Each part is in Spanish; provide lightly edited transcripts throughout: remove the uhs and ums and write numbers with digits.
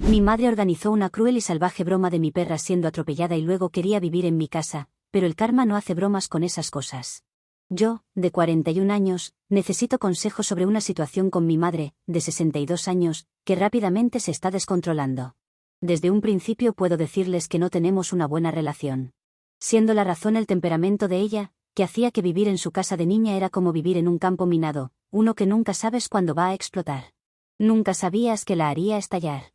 Mi madre organizó una cruel y salvaje broma de mi perra siendo atropellada y luego quería vivir en mi casa, pero el karma no hace bromas con esas cosas. Yo, de 41 años, necesito consejo sobre una situación con mi madre, de 62 años, que rápidamente se está descontrolando. Desde un principio puedo decirles que no tenemos una buena relación. Siendo la razón el temperamento de ella, que hacía que vivir en su casa de niña era como vivir en un campo minado, uno que nunca sabes cuándo va a explotar. Nunca sabías que la haría estallar.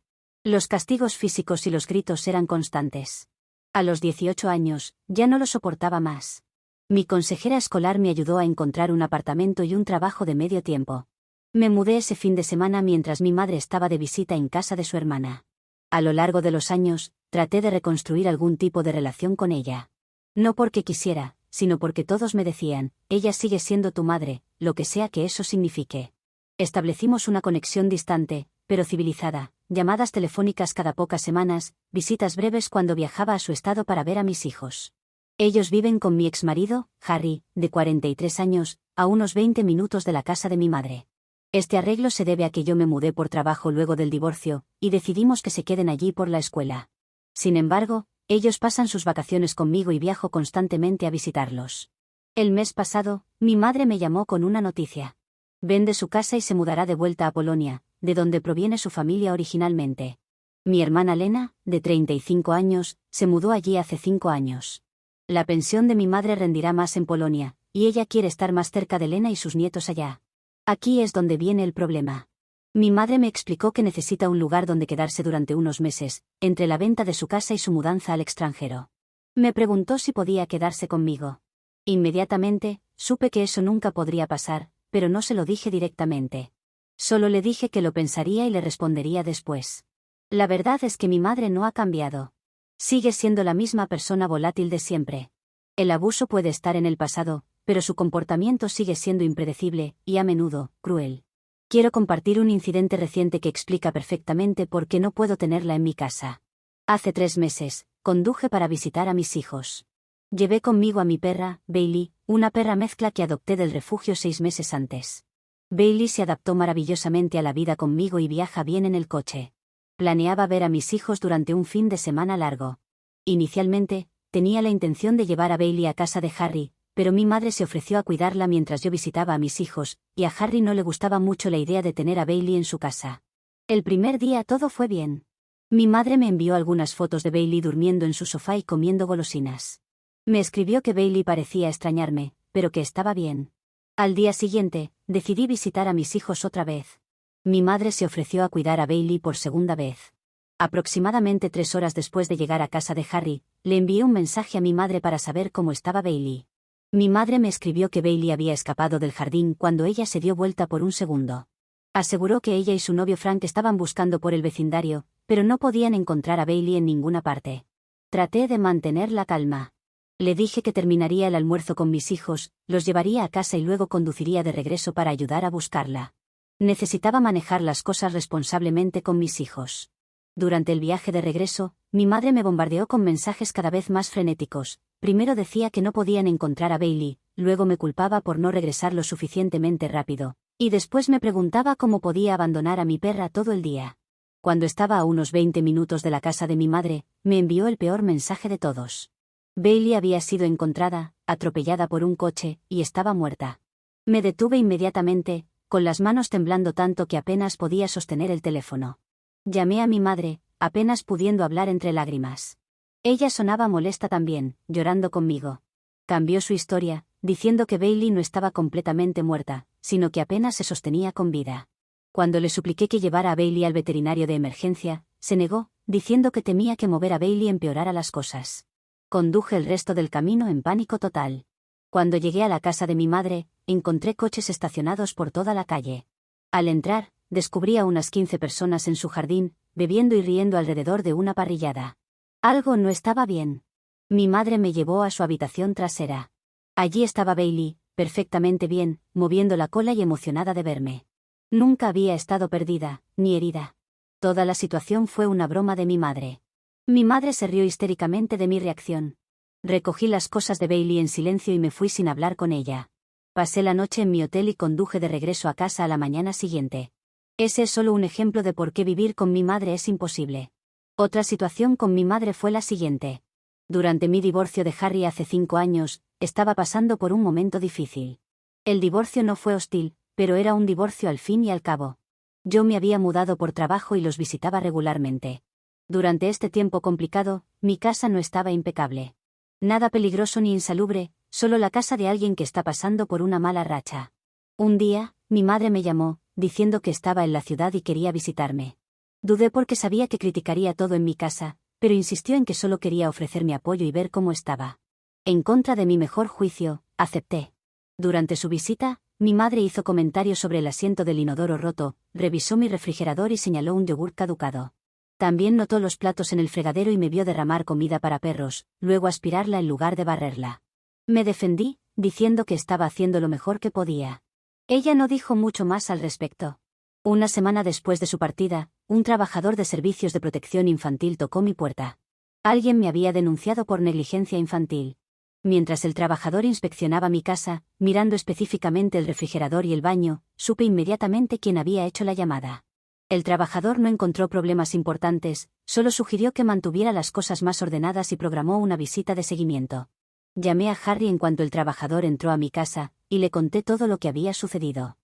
Los castigos físicos y los gritos eran constantes. A los 18 años, ya no lo soportaba más. Mi consejera escolar me ayudó a encontrar un apartamento y un trabajo de medio tiempo. Me mudé ese fin de semana mientras mi madre estaba de visita en casa de su hermana. A lo largo de los años, traté de reconstruir algún tipo de relación con ella. No porque quisiera, sino porque todos me decían, ella sigue siendo tu madre, lo que sea que eso signifique. Establecimos una conexión distante, pero civilizada, llamadas telefónicas cada pocas semanas, visitas breves cuando viajaba a su estado para ver a mis hijos. Ellos viven con mi exmarido, Harry, de 43 años, a unos 20 minutos de la casa de mi madre. Este arreglo se debe a que yo me mudé por trabajo luego del divorcio, y decidimos que se queden allí por la escuela. Sin embargo, ellos pasan sus vacaciones conmigo y viajo constantemente a visitarlos. El mes pasado, mi madre me llamó con una noticia. Vende su casa y se mudará de vuelta a Polonia, de donde proviene su familia originalmente. Mi hermana Lena, de 35 años, se mudó allí hace 5 años. La pensión de mi madre rendirá más en Polonia, y ella quiere estar más cerca de Lena y sus nietos allá. Aquí es donde viene el problema. Mi madre me explicó que necesita un lugar donde quedarse durante unos meses, entre la venta de su casa y su mudanza al extranjero. Me preguntó si podía quedarse conmigo. Inmediatamente, supe que eso nunca podría pasar, pero no se lo dije directamente. Solo le dije que lo pensaría y le respondería después. La verdad es que mi madre no ha cambiado. Sigue siendo la misma persona volátil de siempre. El abuso puede estar en el pasado, pero su comportamiento sigue siendo impredecible, y a menudo, cruel. Quiero compartir un incidente reciente que explica perfectamente por qué no puedo tenerla en mi casa. Hace 3 meses, conduje para visitar a mis hijos. Llevé conmigo a mi perra, Bailey, una perra mezcla que adopté del refugio 6 meses antes. Bailey se adaptó maravillosamente a la vida conmigo y viaja bien en el coche. Planeaba ver a mis hijos durante un fin de semana largo. Inicialmente, tenía la intención de llevar a Bailey a casa de Harry, pero mi madre se ofreció a cuidarla mientras yo visitaba a mis hijos, y a Harry no le gustaba mucho la idea de tener a Bailey en su casa. El primer día todo fue bien. Mi madre me envió algunas fotos de Bailey durmiendo en su sofá y comiendo golosinas. Me escribió que Bailey parecía extrañarme, pero que estaba bien. Al día siguiente, decidí visitar a mis hijos otra vez. Mi madre se ofreció a cuidar a Bailey por segunda vez. Aproximadamente 3 horas después de llegar a casa de Harry, le envié un mensaje a mi madre para saber cómo estaba Bailey. Mi madre me escribió que Bailey había escapado del jardín cuando ella se dio vuelta por un segundo. Aseguró que ella y su novio Frank estaban buscando por el vecindario, pero no podían encontrar a Bailey en ninguna parte. Traté de mantener la calma. Le dije que terminaría el almuerzo con mis hijos, los llevaría a casa y luego conduciría de regreso para ayudar a buscarla. Necesitaba manejar las cosas responsablemente con mis hijos. Durante el viaje de regreso, mi madre me bombardeó con mensajes cada vez más frenéticos. Primero decía que no podían encontrar a Bailey, luego me culpaba por no regresar lo suficientemente rápido, y después me preguntaba cómo podía abandonar a mi perra todo el día. Cuando estaba a unos 20 minutos de la casa de mi madre, me envió el peor mensaje de todos. Bailey había sido encontrada, atropellada por un coche, y estaba muerta. Me detuve inmediatamente, con las manos temblando tanto que apenas podía sostener el teléfono. Llamé a mi madre, apenas pudiendo hablar entre lágrimas. Ella sonaba molesta también, llorando conmigo. Cambió su historia, diciendo que Bailey no estaba completamente muerta, sino que apenas se sostenía con vida. Cuando le supliqué que llevara a Bailey al veterinario de emergencia, se negó, diciendo que temía que mover a Bailey empeorara las cosas. Conduje el resto del camino en pánico total. Cuando llegué a la casa de mi madre, encontré coches estacionados por toda la calle. Al entrar, descubrí a unas 15 personas en su jardín, bebiendo y riendo alrededor de una parrillada. Algo no estaba bien. Mi madre me llevó a su habitación trasera. Allí estaba Bailey, perfectamente bien, moviendo la cola y emocionada de verme. Nunca había estado perdida, ni herida. Toda la situación fue una broma de mi madre. Mi madre se rió histéricamente de mi reacción. Recogí las cosas de Bailey en silencio y me fui sin hablar con ella. Pasé la noche en mi hotel y conduje de regreso a casa a la mañana siguiente. Ese es solo un ejemplo de por qué vivir con mi madre es imposible. Otra situación con mi madre fue la siguiente. Durante mi divorcio de Harry hace 5 años, estaba pasando por un momento difícil. El divorcio no fue hostil, pero era un divorcio al fin y al cabo. Yo me había mudado por trabajo y los visitaba regularmente. Durante este tiempo complicado, mi casa no estaba impecable. Nada peligroso ni insalubre, solo la casa de alguien que está pasando por una mala racha. Un día, mi madre me llamó, diciendo que estaba en la ciudad y quería visitarme. Dudé porque sabía que criticaría todo en mi casa, pero insistió en que solo quería ofrecerme apoyo y ver cómo estaba. En contra de mi mejor juicio, acepté. Durante su visita, mi madre hizo comentarios sobre el asiento del inodoro roto, revisó mi refrigerador y señaló un yogur caducado. También notó los platos en el fregadero y me vio derramar comida para perros, luego aspirarla en lugar de barrerla. Me defendí, diciendo que estaba haciendo lo mejor que podía. Ella no dijo mucho más al respecto. Una semana después de su partida, un trabajador de servicios de protección infantil tocó mi puerta. Alguien me había denunciado por negligencia infantil. Mientras el trabajador inspeccionaba mi casa, mirando específicamente el refrigerador y el baño, supe inmediatamente quién había hecho la llamada. El trabajador no encontró problemas importantes, solo sugirió que mantuviera las cosas más ordenadas y programó una visita de seguimiento. Llamé a Harry en cuanto el trabajador entró a mi casa, y le conté todo lo que había sucedido.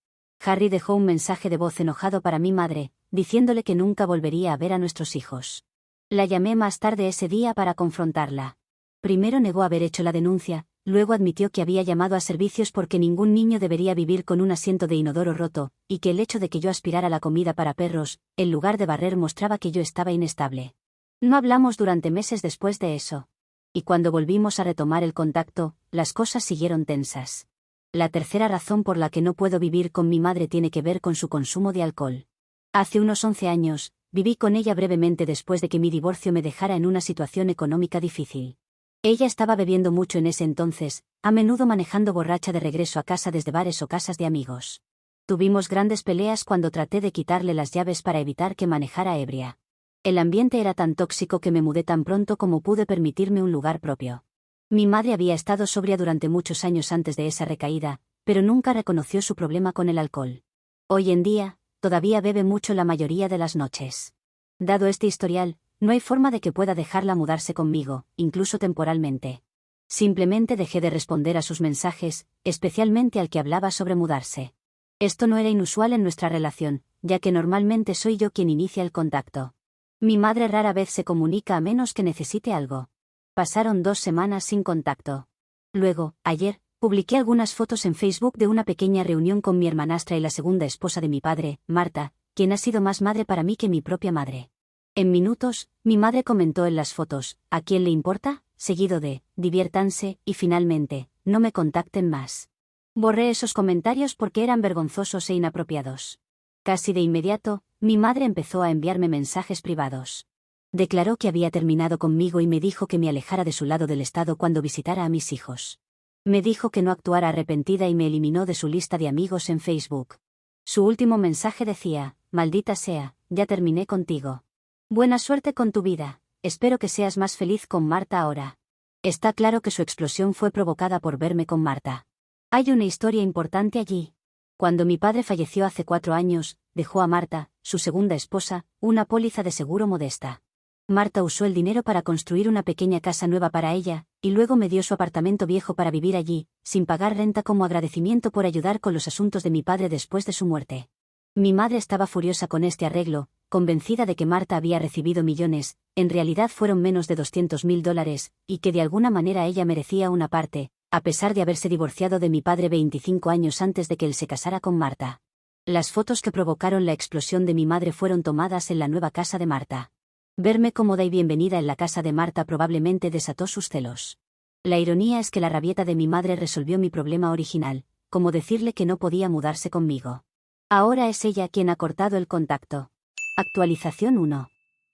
Harry dejó un mensaje de voz enojado para mi madre, diciéndole que nunca volvería a ver a nuestros hijos. La llamé más tarde ese día para confrontarla. Primero negó haber hecho la denuncia, luego admitió que había llamado a servicios porque ningún niño debería vivir con un asiento de inodoro roto, y que el hecho de que yo aspirara la comida para perros, en lugar de barrer, mostraba que yo estaba inestable. No hablamos durante meses después de eso. Y cuando volvimos a retomar el contacto, las cosas siguieron tensas. La tercera razón por la que no puedo vivir con mi madre tiene que ver con su consumo de alcohol. Hace unos 11 años, viví con ella brevemente después de que mi divorcio me dejara en una situación económica difícil. Ella estaba bebiendo mucho en ese entonces, a menudo manejando borracha de regreso a casa desde bares o casas de amigos. Tuvimos grandes peleas cuando traté de quitarle las llaves para evitar que manejara ebria. El ambiente era tan tóxico que me mudé tan pronto como pude permitirme un lugar propio. Mi madre había estado sobria durante muchos años antes de esa recaída, pero nunca reconoció su problema con el alcohol. Hoy en día, todavía bebe mucho la mayoría de las noches. Dado este historial, no hay forma de que pueda dejarla mudarse conmigo, incluso temporalmente. Simplemente dejé de responder a sus mensajes, especialmente al que hablaba sobre mudarse. Esto no era inusual en nuestra relación, ya que normalmente soy yo quien inicia el contacto. Mi madre rara vez se comunica a menos que necesite algo. Pasaron 2 semanas sin contacto. Luego, ayer, publiqué algunas fotos en Facebook de una pequeña reunión con mi hermanastra y la segunda esposa de mi padre, Marta, quien ha sido más madre para mí que mi propia madre. En minutos, mi madre comentó en las fotos, ¿a quién le importa?, seguido de, diviértanse, y finalmente, no me contacten más. Borré esos comentarios porque eran vergonzosos e inapropiados. Casi de inmediato, mi madre empezó a enviarme mensajes privados. Declaró que había terminado conmigo y me dijo que me alejara de su lado del estado cuando visitara a mis hijos. Me dijo que no actuara arrepentida y me eliminó de su lista de amigos en Facebook. Su último mensaje decía, maldita sea, ya terminé contigo. Buena suerte con tu vida, espero que seas más feliz con Marta ahora. Está claro que su explosión fue provocada por verme con Marta. Hay una historia importante allí. Cuando mi padre falleció hace 4 años, dejó a Marta, su segunda esposa, una póliza de seguro modesta. Marta usó el dinero para construir una pequeña casa nueva para ella, y luego me dio su apartamento viejo para vivir allí, sin pagar renta como agradecimiento por ayudar con los asuntos de mi padre después de su muerte. Mi madre estaba furiosa con este arreglo, convencida de que Marta había recibido millones, en realidad fueron menos de $200.000, y que de alguna manera ella merecía una parte, a pesar de haberse divorciado de mi padre 25 años antes de que él se casara con Marta. Las fotos que provocaron la explosión de mi madre fueron tomadas en la nueva casa de Marta. Verme cómoda y bienvenida en la casa de Marta probablemente desató sus celos. La ironía es que la rabieta de mi madre resolvió mi problema original, como decirle que no podía mudarse conmigo. Ahora es ella quien ha cortado el contacto. Actualización 1.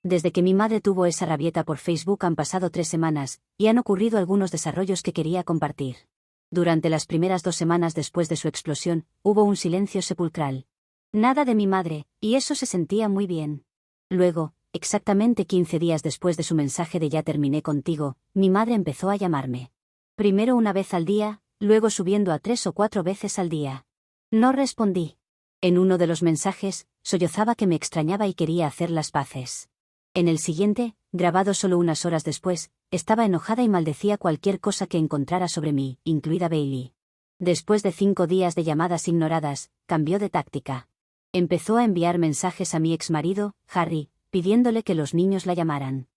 Desde que mi madre tuvo esa rabieta por Facebook han pasado 3 semanas, y han ocurrido algunos desarrollos que quería compartir. Durante las primeras 2 semanas después de su explosión, hubo un silencio sepulcral. Nada de mi madre, y eso se sentía muy bien. Luego, exactamente 15 días después de su mensaje de ya terminé contigo, mi madre empezó a llamarme. Primero una vez al día, luego subiendo a 3 o 4 veces al día. No respondí. En uno de los mensajes, sollozaba que me extrañaba y quería hacer las paces. En el siguiente, grabado solo unas horas después, estaba enojada y maldecía cualquier cosa que encontrara sobre mí, incluida Bailey. Después de 5 días de llamadas ignoradas, cambió de táctica. Empezó a enviar mensajes a mi exmarido, Harry, pidiéndole que los niños la llamaran.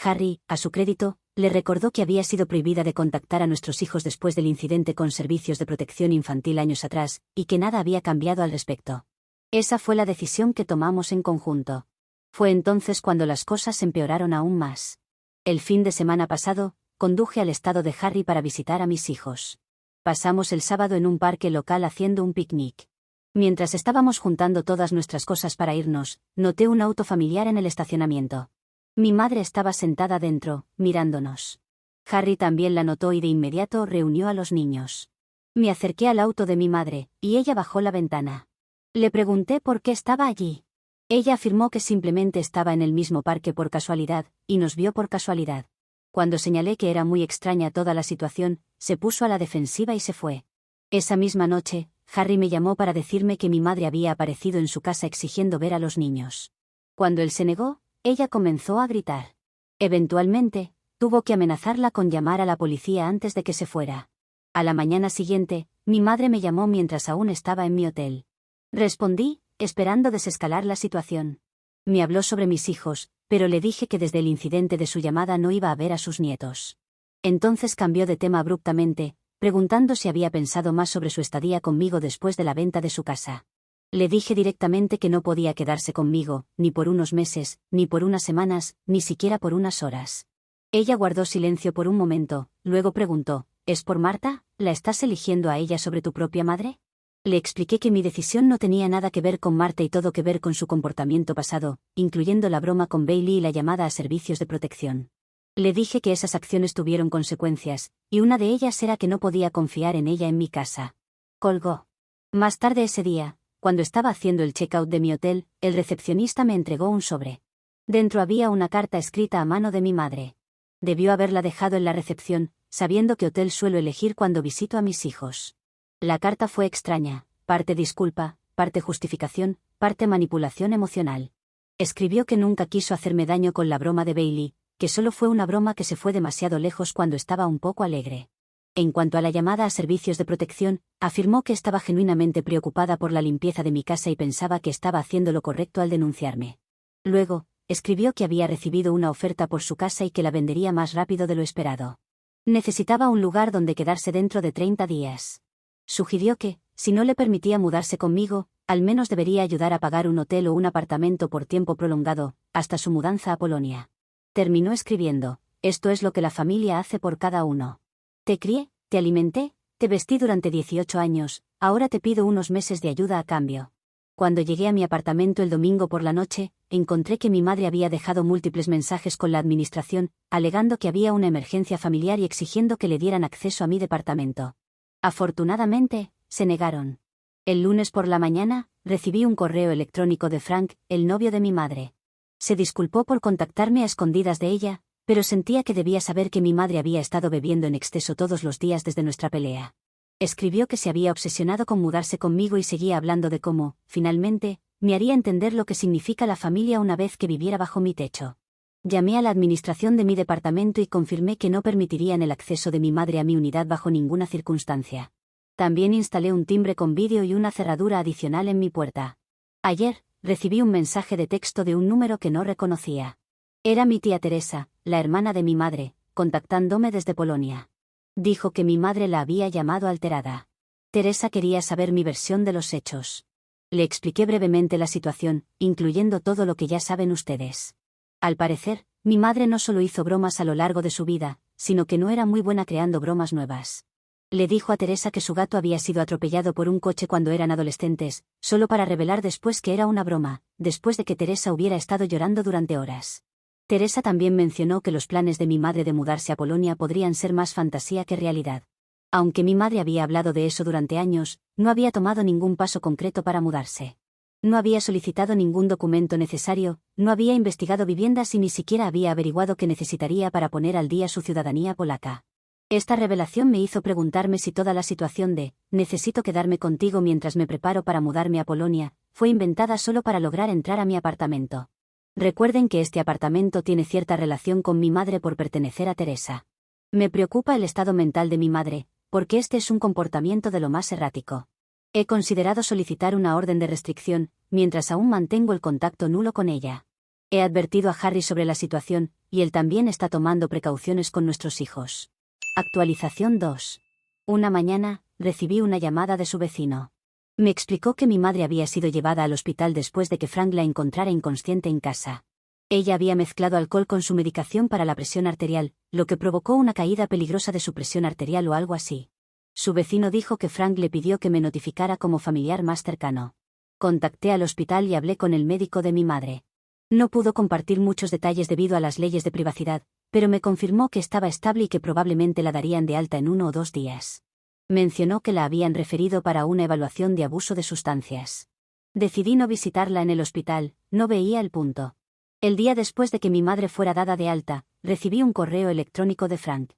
Harry, a su crédito, le recordó que había sido prohibida de contactar a nuestros hijos después del incidente con servicios de protección infantil años atrás, y que nada había cambiado al respecto. Esa fue la decisión que tomamos en conjunto. Fue entonces cuando las cosas empeoraron aún más. El fin de semana pasado, conduje al estado de Harry para visitar a mis hijos. Pasamos el sábado en un parque local haciendo un picnic. Mientras estábamos juntando todas nuestras cosas para irnos, noté un auto familiar en el estacionamiento. Mi madre estaba sentada dentro, mirándonos. Harry también la notó y de inmediato reunió a los niños. Me acerqué al auto de mi madre, y ella bajó la ventana. Le pregunté por qué estaba allí. Ella afirmó que simplemente estaba en el mismo parque por casualidad, y nos vio por casualidad. Cuando señalé que era muy extraña toda la situación, se puso a la defensiva y se fue. Esa misma noche, Harry me llamó para decirme que mi madre había aparecido en su casa exigiendo ver a los niños. Cuando él se negó, ella comenzó a gritar. Eventualmente, tuvo que amenazarla con llamar a la policía antes de que se fuera. A la mañana siguiente, mi madre me llamó mientras aún estaba en mi hotel. Respondí, esperando desescalar la situación. Me habló sobre mis hijos, pero le dije que desde el incidente de su llamada no iba a ver a sus nietos. Entonces cambió de tema abruptamente, preguntando si había pensado más sobre su estadía conmigo después de la venta de su casa. Le dije directamente que no podía quedarse conmigo, ni por unos meses, ni por unas semanas, ni siquiera por unas horas. Ella guardó silencio por un momento, luego preguntó, ¿es por Marta? ¿La estás eligiendo a ella sobre tu propia madre? Le expliqué que mi decisión no tenía nada que ver con Marta y todo que ver con su comportamiento pasado, incluyendo la broma con Bailey y la llamada a servicios de protección. Le dije que esas acciones tuvieron consecuencias, y una de ellas era que no podía confiar en ella en mi casa. Colgó. Más tarde ese día, cuando estaba haciendo el checkout de mi hotel, el recepcionista me entregó un sobre. Dentro había una carta escrita a mano de mi madre. Debió haberla dejado en la recepción, sabiendo qué hotel suelo elegir cuando visito a mis hijos. La carta fue extraña, parte disculpa, parte justificación, parte manipulación emocional. Escribió que nunca quiso hacerme daño con la broma de Bailey, que solo fue una broma que se fue demasiado lejos cuando estaba un poco alegre. En cuanto a la llamada a servicios de protección, afirmó que estaba genuinamente preocupada por la limpieza de mi casa y pensaba que estaba haciendo lo correcto al denunciarme. Luego, escribió que había recibido una oferta por su casa y que la vendería más rápido de lo esperado. Necesitaba un lugar donde quedarse dentro de 30 días. Sugirió que, si no le permitía mudarse conmigo, al menos debería ayudar a pagar un hotel o un apartamento por tiempo prolongado, hasta su mudanza a Polonia. Terminó escribiendo, esto es lo que la familia hace por cada uno. Te crié, te alimenté, te vestí durante 18 años, ahora te pido unos meses de ayuda a cambio. Cuando llegué a mi apartamento el domingo por la noche, encontré que mi madre había dejado múltiples mensajes con la administración, alegando que había una emergencia familiar y exigiendo que le dieran acceso a mi departamento. Afortunadamente, se negaron. El lunes por la mañana, recibí un correo electrónico de Frank, el novio de mi madre. Se disculpó por contactarme a escondidas de ella, pero sentía que debía saber que mi madre había estado bebiendo en exceso todos los días desde nuestra pelea. Escribió que se había obsesionado con mudarse conmigo y seguía hablando de cómo, finalmente, me haría entender lo que significa la familia una vez que viviera bajo mi techo. Llamé a la administración de mi departamento y confirmé que no permitirían el acceso de mi madre a mi unidad bajo ninguna circunstancia. También instalé un timbre con vídeo y una cerradura adicional en mi puerta. Ayer, recibí un mensaje de texto de un número que no reconocía. Era mi tía Teresa, la hermana de mi madre, contactándome desde Polonia. Dijo que mi madre la había llamado alterada. Teresa quería saber mi versión de los hechos. Le expliqué brevemente la situación, incluyendo todo lo que ya saben ustedes. Al parecer, mi madre no solo hizo bromas a lo largo de su vida, sino que no era muy buena creando bromas nuevas. Le dijo a Teresa que su gato había sido atropellado por un coche cuando eran adolescentes, solo para revelar después que era una broma, después de que Teresa hubiera estado llorando durante horas. Teresa también mencionó que los planes de mi madre de mudarse a Polonia podrían ser más fantasía que realidad. Aunque mi madre había hablado de eso durante años, no había tomado ningún paso concreto para mudarse. No había solicitado ningún documento necesario, no había investigado viviendas y ni siquiera había averiguado qué necesitaría para poner al día su ciudadanía polaca. Esta revelación me hizo preguntarme si toda la situación de «necesito quedarme contigo mientras me preparo para mudarme a Polonia» fue inventada solo para lograr entrar a mi apartamento. Recuerden que este apartamento tiene cierta relación con mi madre por pertenecer a Teresa. Me preocupa el estado mental de mi madre, porque este es un comportamiento de lo más errático. He considerado solicitar una orden de restricción, mientras aún mantengo el contacto nulo con ella. He advertido a Harry sobre la situación, y él también está tomando precauciones con nuestros hijos. Actualización 2. Una mañana, recibí una llamada de su vecino. Me explicó que mi madre había sido llevada al hospital después de que Frank la encontrara inconsciente en casa. Ella había mezclado alcohol con su medicación para la presión arterial, lo que provocó una caída peligrosa de su presión arterial o algo así. Su vecino dijo que Frank le pidió que me notificara como familiar más cercano. Contacté al hospital y hablé con el médico de mi madre. No pudo compartir muchos detalles debido a las leyes de privacidad, pero me confirmó que estaba estable y que probablemente la darían de alta en 1 o 2 días. Mencionó que la habían referido para una evaluación de abuso de sustancias. Decidí no visitarla en el hospital, no veía el punto. El día después de que mi madre fuera dada de alta, recibí un correo electrónico de Frank.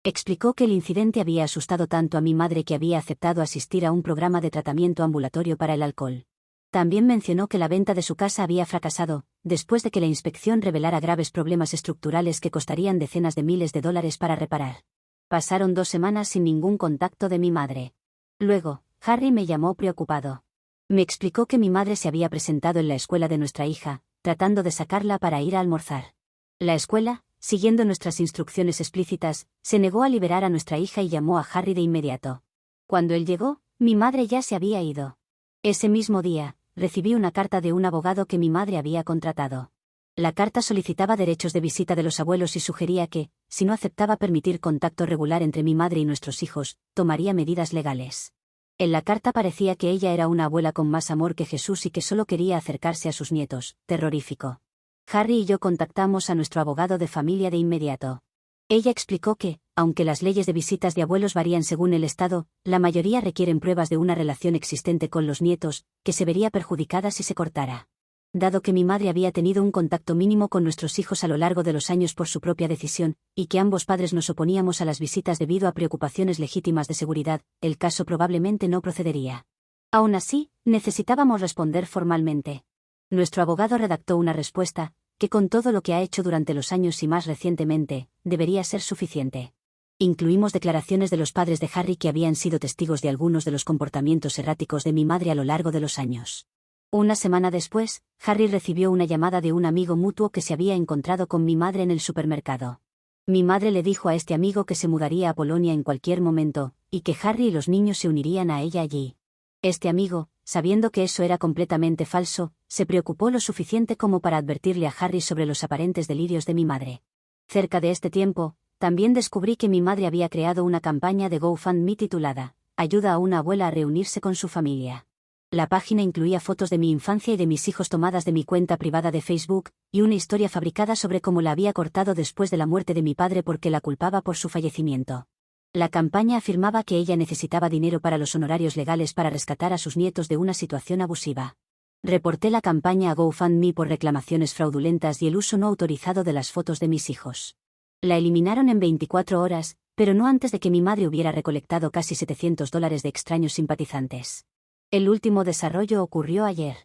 Explicó que el incidente había asustado tanto a mi madre que había aceptado asistir a un programa de tratamiento ambulatorio para el alcohol. También mencionó que la venta de su casa había fracasado, después de que la inspección revelara graves problemas estructurales que costarían decenas de miles de dólares para reparar. Pasaron 2 semanas sin ningún contacto de mi madre. Luego, Harry me llamó preocupado. Me explicó que mi madre se había presentado en la escuela de nuestra hija, tratando de sacarla para ir a almorzar. La escuela, siguiendo nuestras instrucciones explícitas, se negó a liberar a nuestra hija y llamó a Harry de inmediato. Cuando él llegó, mi madre ya se había ido. Ese mismo día, recibí una carta de un abogado que mi madre había contratado. La carta solicitaba derechos de visita de los abuelos y sugería que, si no aceptaba permitir contacto regular entre mi madre y nuestros hijos, tomaría medidas legales. En la carta parecía que ella era una abuela con más amor que Jesús y que solo quería acercarse a sus nietos. Terrorífico. Harry y yo contactamos a nuestro abogado de familia de inmediato. Ella explicó que, aunque las leyes de visitas de abuelos varían según el estado, la mayoría requieren pruebas de una relación existente con los nietos, que se vería perjudicada si se cortara. Dado que mi madre había tenido un contacto mínimo con nuestros hijos a lo largo de los años por su propia decisión, y que ambos padres nos oponíamos a las visitas debido a preocupaciones legítimas de seguridad, el caso probablemente no procedería. Aún así, necesitábamos responder formalmente. Nuestro abogado redactó una respuesta, que con todo lo que ha hecho durante los años y más recientemente, debería ser suficiente. Incluimos declaraciones de los padres de Harry que habían sido testigos de algunos de los comportamientos erráticos de mi madre a lo largo de los años. Una semana después, Harry recibió una llamada de un amigo mutuo que se había encontrado con mi madre en el supermercado. Mi madre le dijo a este amigo que se mudaría a Polonia en cualquier momento, y que Harry y los niños se unirían a ella allí. Este amigo, sabiendo que eso era completamente falso, se preocupó lo suficiente como para advertirle a Harry sobre los aparentes delirios de mi madre. Cerca de este tiempo, también descubrí que mi madre había creado una campaña de GoFundMe titulada «Ayuda a una abuela a reunirse con su familia». La página incluía fotos de mi infancia y de mis hijos tomadas de mi cuenta privada de Facebook, y una historia fabricada sobre cómo la había cortado después de la muerte de mi padre porque la culpaba por su fallecimiento. La campaña afirmaba que ella necesitaba dinero para los honorarios legales para rescatar a sus nietos de una situación abusiva. Reporté la campaña a GoFundMe por reclamaciones fraudulentas y el uso no autorizado de las fotos de mis hijos. La eliminaron en 24 horas, pero no antes de que mi madre hubiera recolectado casi $700 de extraños simpatizantes. El último desarrollo ocurrió ayer.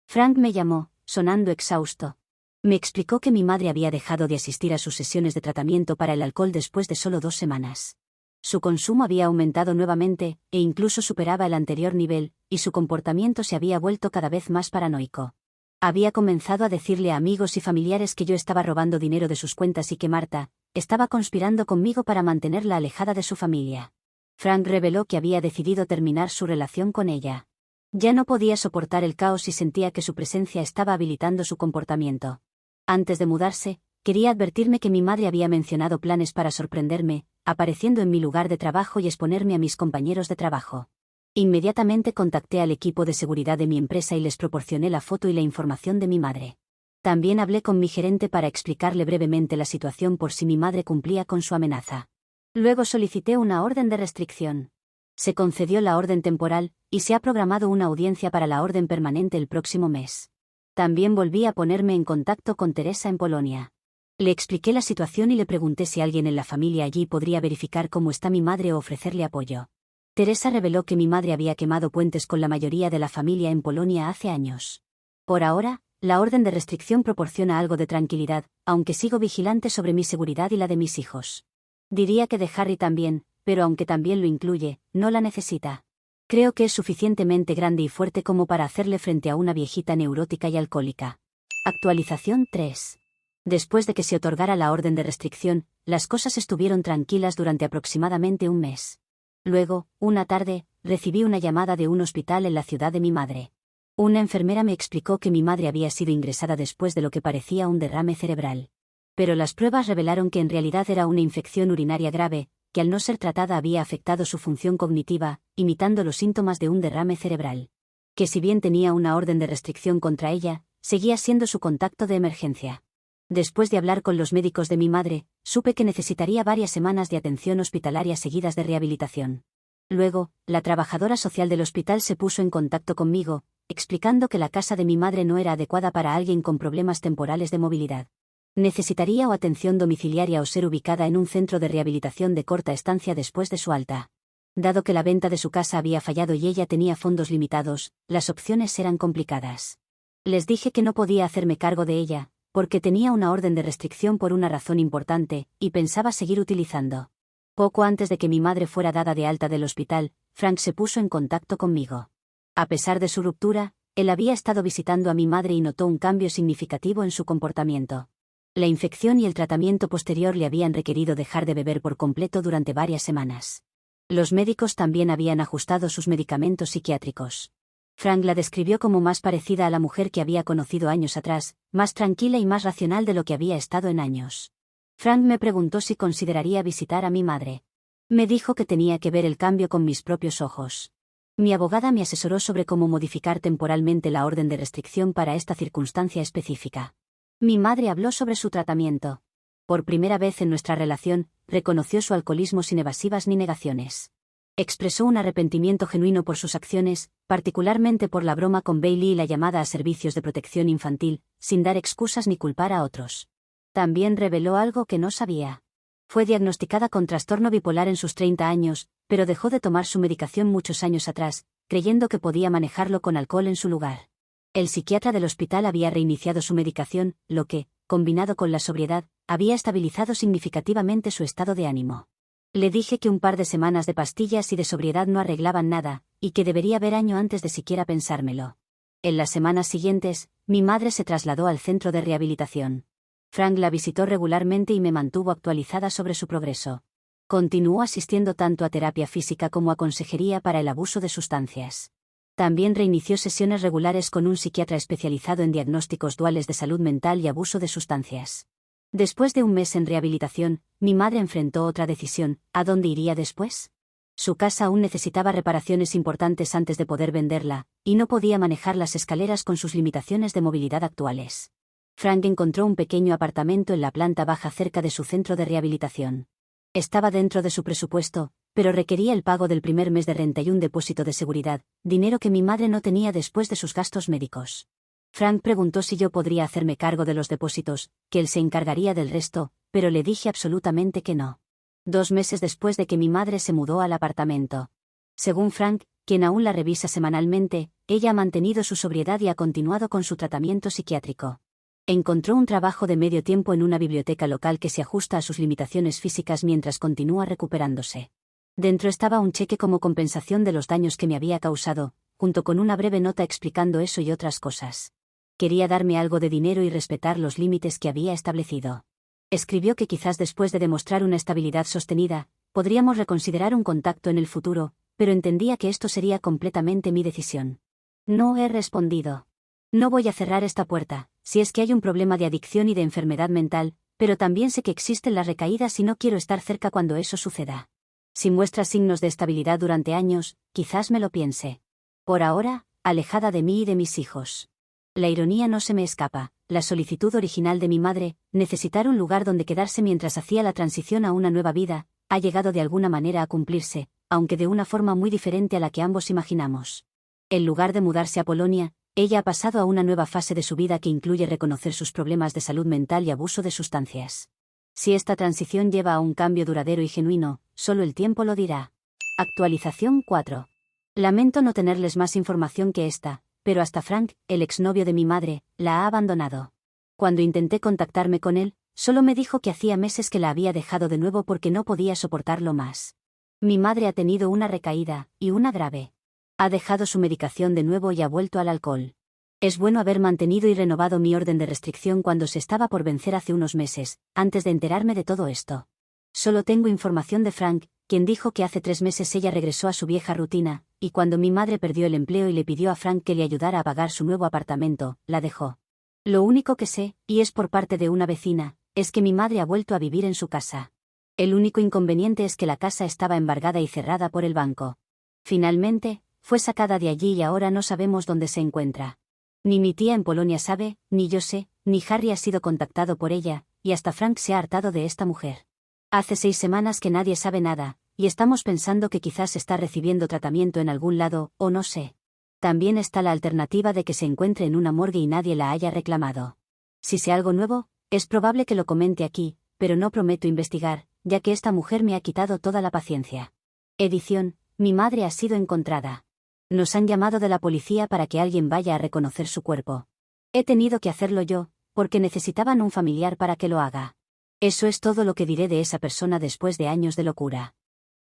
Frank me llamó, sonando exhausto. Me explicó que mi madre había dejado de asistir a sus sesiones de tratamiento para el alcohol después de solo 2 semanas. Su consumo había aumentado nuevamente, e incluso superaba el anterior nivel, y su comportamiento se había vuelto cada vez más paranoico. Había comenzado a decirle a amigos y familiares que yo estaba robando dinero de sus cuentas y que Marta estaba conspirando conmigo para mantenerla alejada de su familia. Frank reveló que había decidido terminar su relación con ella. Ya no podía soportar el caos y sentía que su presencia estaba habilitando su comportamiento. Antes de mudarse, quería advertirme que mi madre había mencionado planes para sorprenderme, apareciendo en mi lugar de trabajo y exponerme a mis compañeros de trabajo. Inmediatamente contacté al equipo de seguridad de mi empresa y les proporcioné la foto y la información de mi madre. También hablé con mi gerente para explicarle brevemente la situación por si mi madre cumplía con su amenaza. Luego solicité una orden de restricción. Se concedió la orden temporal, y se ha programado una audiencia para la orden permanente el próximo mes. También volví a ponerme en contacto con Teresa en Polonia. Le expliqué la situación y le pregunté si alguien en la familia allí podría verificar cómo está mi madre o ofrecerle apoyo. Teresa reveló que mi madre había quemado puentes con la mayoría de la familia en Polonia hace años. Por ahora, la orden de restricción proporciona algo de tranquilidad, aunque sigo vigilante sobre mi seguridad y la de mis hijos. Diría que de Harry también, pero aunque también lo incluye, no la necesita. Creo que es suficientemente grande y fuerte como para hacerle frente a una viejita neurótica y alcohólica. Actualización 3. Después de que se otorgara la orden de restricción, las cosas estuvieron tranquilas durante aproximadamente un mes. Luego, una tarde, recibí una llamada de un hospital en la ciudad de mi madre. Una enfermera me explicó que mi madre había sido ingresada después de lo que parecía un derrame cerebral. Pero las pruebas revelaron que en realidad era una infección urinaria grave, que al no ser tratada había afectado su función cognitiva, imitando los síntomas de un derrame cerebral. Que si bien tenía una orden de restricción contra ella, seguía siendo su contacto de emergencia. Después de hablar con los médicos de mi madre, supe que necesitaría varias semanas de atención hospitalaria seguidas de rehabilitación. Luego, la trabajadora social del hospital se puso en contacto conmigo, explicando que la casa de mi madre no era adecuada para alguien con problemas temporales de movilidad. Necesitaría o atención domiciliaria o ser ubicada en un centro de rehabilitación de corta estancia después de su alta. Dado que la venta de su casa había fallado y ella tenía fondos limitados, las opciones eran complicadas. Les dije que no podía hacerme cargo de ella, porque tenía una orden de restricción por una razón importante, y pensaba seguir utilizando. Poco antes de que mi madre fuera dada de alta del hospital, Frank se puso en contacto conmigo. A pesar de su ruptura, él había estado visitando a mi madre y notó un cambio significativo en su comportamiento. La infección y el tratamiento posterior le habían requerido dejar de beber por completo durante varias semanas. Los médicos también habían ajustado sus medicamentos psiquiátricos. Frank la describió como más parecida a la mujer que había conocido años atrás, más tranquila y más racional de lo que había estado en años. Frank me preguntó si consideraría visitar a mi madre. Me dijo que tenía que ver el cambio con mis propios ojos. Mi abogada me asesoró sobre cómo modificar temporalmente la orden de restricción para esta circunstancia específica. Mi madre habló sobre su tratamiento. Por primera vez en nuestra relación, reconoció su alcoholismo sin evasivas ni negaciones. Expresó un arrepentimiento genuino por sus acciones, particularmente por la broma con Bailey y la llamada a servicios de protección infantil, sin dar excusas ni culpar a otros. También reveló algo que no sabía. Fue diagnosticada con trastorno bipolar en sus 30 años, pero dejó de tomar su medicación muchos años atrás, creyendo que podía manejarlo con alcohol en su lugar. El psiquiatra del hospital había reiniciado su medicación, lo que, combinado con la sobriedad, había estabilizado significativamente su estado de ánimo. Le dije que un par de semanas de pastillas y de sobriedad no arreglaban nada, y que debería ver año antes de siquiera pensármelo. En las semanas siguientes, mi madre se trasladó al centro de rehabilitación. Frank la visitó regularmente y me mantuvo actualizada sobre su progreso. Continuó asistiendo tanto a terapia física como a consejería para el abuso de sustancias. También reinició sesiones regulares con un psiquiatra especializado en diagnósticos duales de salud mental y abuso de sustancias. Después de un mes en rehabilitación, mi madre enfrentó otra decisión: ¿a dónde iría después? Su casa aún necesitaba reparaciones importantes antes de poder venderla, y no podía manejar las escaleras con sus limitaciones de movilidad actuales. Frank encontró un pequeño apartamento en la planta baja cerca de su centro de rehabilitación. Estaba dentro de su presupuesto, pero requería el pago del primer mes de renta y un depósito de seguridad, dinero que mi madre no tenía después de sus gastos médicos. Frank preguntó si yo podría hacerme cargo de los depósitos, que él se encargaría del resto, pero le dije absolutamente que no. 2 meses después de que mi madre se mudó al apartamento. Según Frank, quien aún la revisa semanalmente, ella ha mantenido su sobriedad y ha continuado con su tratamiento psiquiátrico. Encontró un trabajo de medio tiempo en una biblioteca local que se ajusta a sus limitaciones físicas mientras continúa recuperándose. Dentro estaba un cheque como compensación de los daños que me había causado, junto con una breve nota explicando eso y otras cosas. Quería darme algo de dinero y respetar los límites que había establecido. Escribió que quizás después de demostrar una estabilidad sostenida, podríamos reconsiderar un contacto en el futuro, pero entendía que esto sería completamente mi decisión. No he respondido. No voy a cerrar esta puerta, si es que hay un problema de adicción y de enfermedad mental, pero también sé que existen las recaídas y no quiero estar cerca cuando eso suceda. Si muestra signos de estabilidad durante años, quizás me lo piense. Por ahora, alejada de mí y de mis hijos. La ironía no se me escapa: la solicitud original de mi madre, necesitar un lugar donde quedarse mientras hacía la transición a una nueva vida, ha llegado de alguna manera a cumplirse, aunque de una forma muy diferente a la que ambos imaginamos. En lugar de mudarse a Polonia, Ella ha pasado a una nueva fase de su vida que incluye reconocer sus problemas de salud mental y abuso de sustancias. Si esta transición lleva a un cambio duradero y genuino, solo el tiempo lo dirá. Actualización 4. Lamento no tenerles más información que esta, pero hasta Frank, el exnovio de mi madre, la ha abandonado. Cuando intenté contactarme con él, solo me dijo que hacía meses que la había dejado de nuevo porque no podía soportarlo más. Mi madre ha tenido una recaída, y una grave. Ha dejado su medicación de nuevo y ha vuelto al alcohol. Es bueno haber mantenido y renovado mi orden de restricción cuando se estaba por vencer hace unos meses, antes de enterarme de todo esto. Solo tengo información de Frank, quien dijo que hace 3 meses ella regresó a su vieja rutina, y cuando mi madre perdió el empleo y le pidió a Frank que le ayudara a pagar su nuevo apartamento, la dejó. Lo único que sé, y es por parte de una vecina, es que mi madre ha vuelto a vivir en su casa. El único inconveniente es que la casa estaba embargada y cerrada por el banco. Finalmente, fue sacada de allí y ahora no sabemos dónde se encuentra. Ni mi tía en Polonia sabe, ni yo sé, ni Harry ha sido contactado por ella, y hasta Frank se ha hartado de esta mujer. Hace 6 semanas que nadie sabe nada, y estamos pensando que quizás está recibiendo tratamiento en algún lado, o no sé. También está la alternativa de que se encuentre en una morgue y nadie la haya reclamado. Si sé algo nuevo, es probable que lo comente aquí, pero no prometo investigar, ya que esta mujer me ha quitado toda la paciencia. Edición, mi madre ha sido encontrada. Nos han llamado de la policía para que alguien vaya a reconocer su cuerpo. He tenido que hacerlo yo, porque necesitaban un familiar para que lo haga. Eso es todo lo que diré de esa persona después de años de locura.